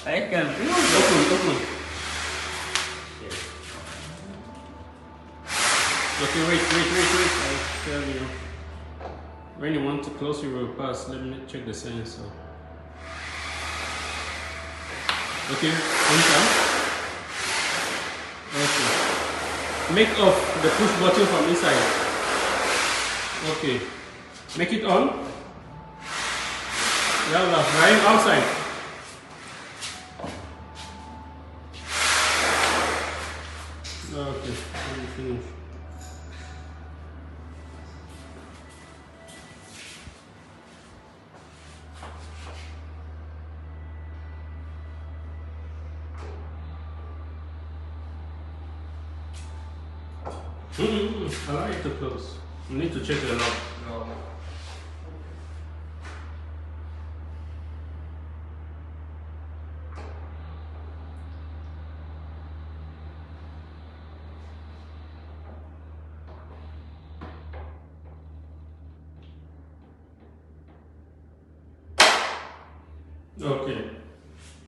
I can feel it. Open. Okay, wait. I'll tell you. When you want to close your pass, let me check the sensor. Okay, enter. Okay. Make off the push button from inside. Okay. Make it on. Yalla, right outside. Okay, let me finish. Allow it to close. You need to check the lock. Okay.